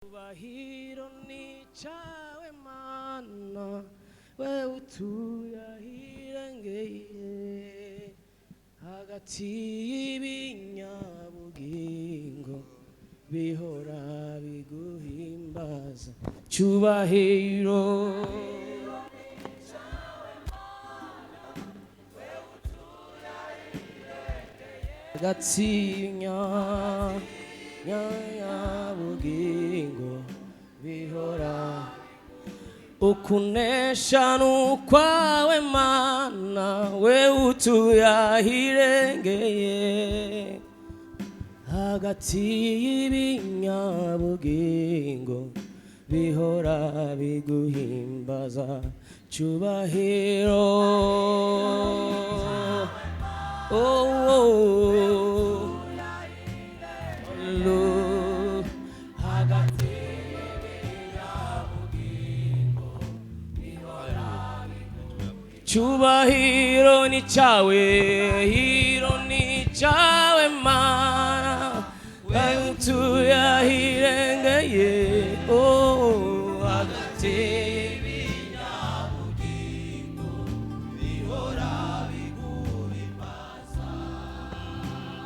Cyubahiro ni cyawe Mana, wewe utuye ahirengeye hagati y'ibinyabugingo bihora biguhimbaza. Cyubahiro hagati y'ibinyabugingo bihora. Ukunesha n'ukwawe Mana, wewe utuye ahirengeye hagati y'ibinyabugingo bihora biguhimbaza. Cyubahiro Cyubahiro ni cyawe, hiro ni cyawe Mana, wewe utuye ahirengeye hagati y'ibinyabugingo bihora biguhimbaza.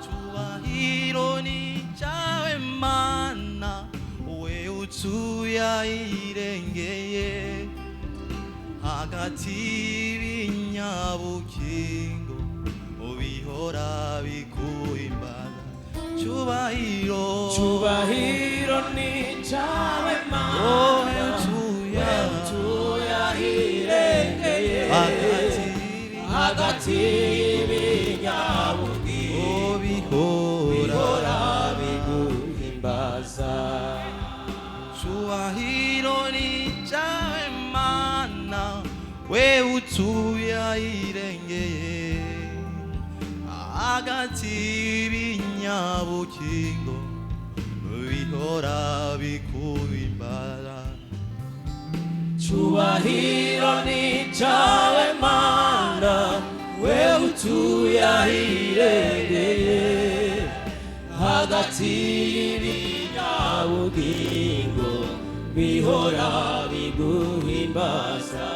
Cyubahiro ni cyawe Mana, wewe utuye ahirengeye hagati y'ibinyabugingo bihora biguhimbaza. Cyubahiro ni cyawe Mana, wewe utuye ahirengeye hagati y'ibinyabugingo bihora biguhimbaza. Cyubahiro ni cyawe Mana, wewe utuye ahirengeye hagati y'ibinyabugingo bihora biguhimbaza. Cyubahiro ni cyawe Mana, wewe utuye ahirengeye hagati y'ibinyabugingo bihora biguhimbaza.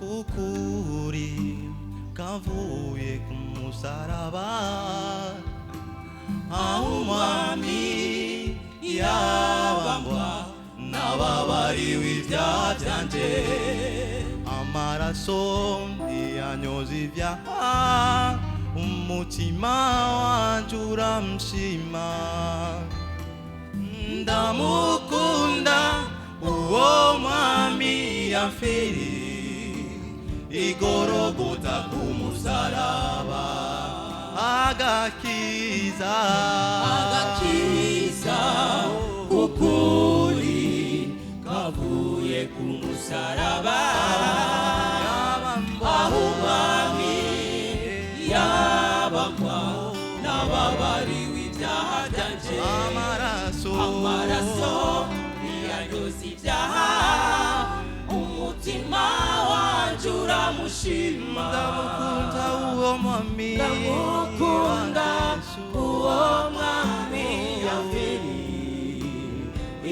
Ukuri kavuye ku musaraba, aho umwami yabambwa n'ababariwe ibyaha byanje. Amaraso ntiyanyoza ibyaha, umutima wanje uramushima. Ndamukunda uwo mwami yamfiriye igorogota ku musaraba. Agakiza ukuri kavuye ku musaraba, aho umwami yabambwa n'ababariwe ibyaha byanje. Amaraso ntiyanyoza ibyaha, umutima wanje uramushima. ndamukunda uwo mwami yamfiriye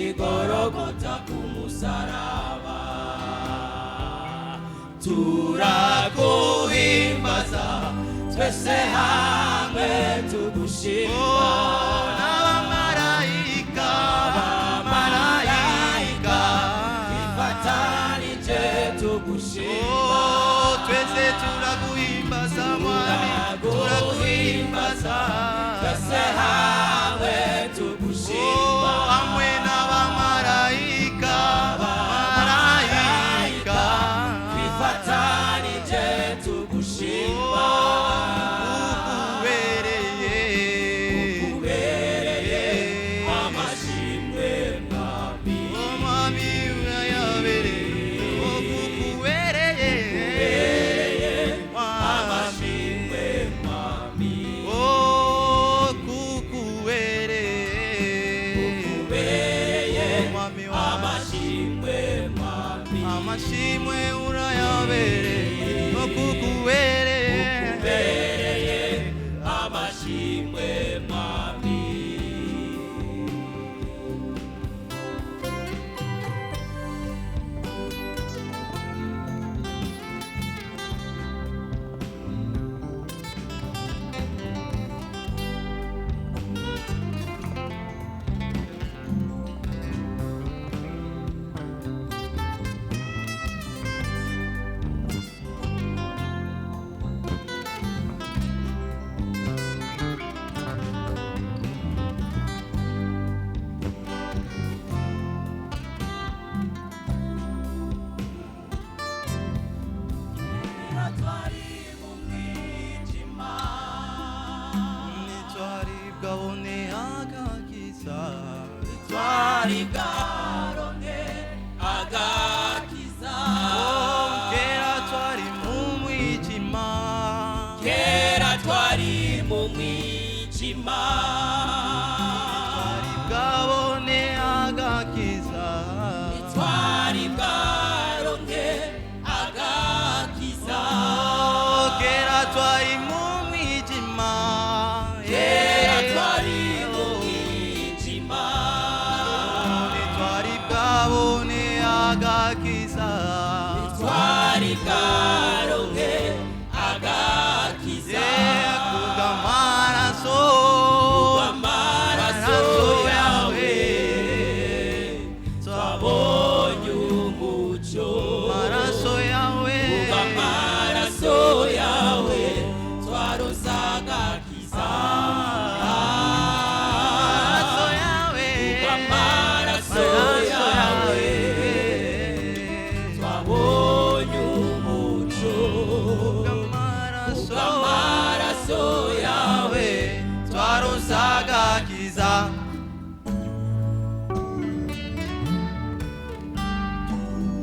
igorogota ku musaraba. Turaguhimbaza twese hamwe tugushima. Abamarayika bifatanije tugushima. Twese turaguhimbaza mwami, turaguhimbaza twese hamwe tugushima. hamwe n'abamarayika bifatanije tugushima. ukuwe amashimwe urayabereye okukubereye ubereye amashimwe mwami twarigaronke agakiza kera twari mu mwijima kera twari mu mwijima twari bwabone agakiza twari bwaronke agakiza kera twari mu mwijima kera twari mu mwijima twari bwabone agakiza twari bwaronke agakiza kubw'amaraso amaraso yawe twabonye umucyo amaraso yawe amaraso yawe twaronse agakiza amaraso yawe amaraso yawe twabonye umucyo amaraso yawe twaronse agakiza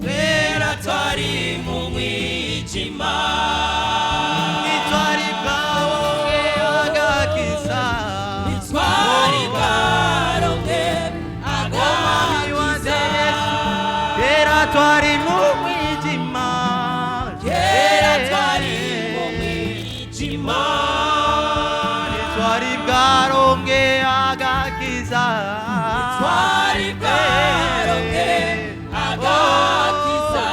kera twari mu mwijima twari bwabone agakiza twari bwaronke agakiza kera twari mu mwijima kera twari mu mwijima twari bwaronke agakiza twari bwaronke agakiza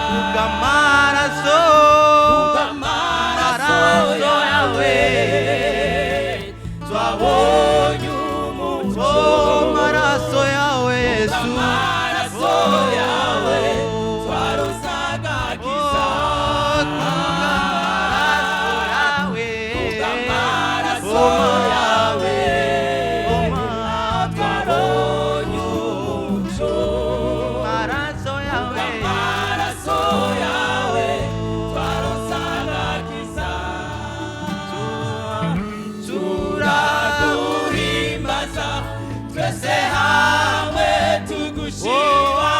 kubw'amaraso amaraso yawe twabonye umucyo amaraso yawe Yesu amaraso yawe twaronse agakiza amaraso yawe twabonye umucyo amaraso yawe twaronse agakiza turaguhimbaza twese hamwe tugushima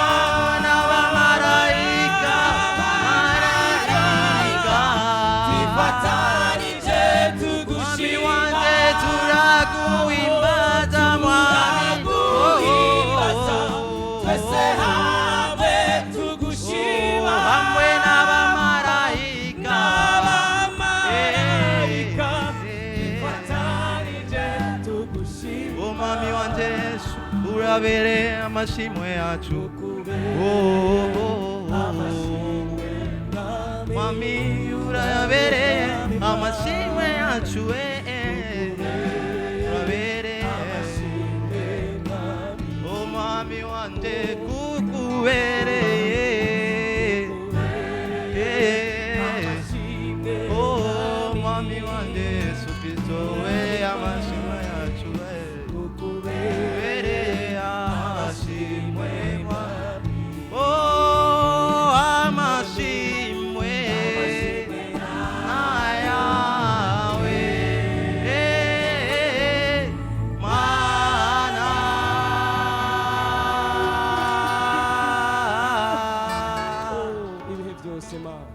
n'abamarayika twifatanije mwami tugushima wanjye turaguhimbaza mwami turaguhimbaza twese hamwe tugushima hamwe n'abamarayika abamarayika twifatanije tugushima umwami wanjye Yesu urabereye amashimwe yacu mwami urabereye amashimwe yacu urabereye umwami wanjye kukubereye umwami wanjye Yesu Kristo we amashimwe yacu kukubereye amashimwe amashimwe nayawe mana ibihe byose mana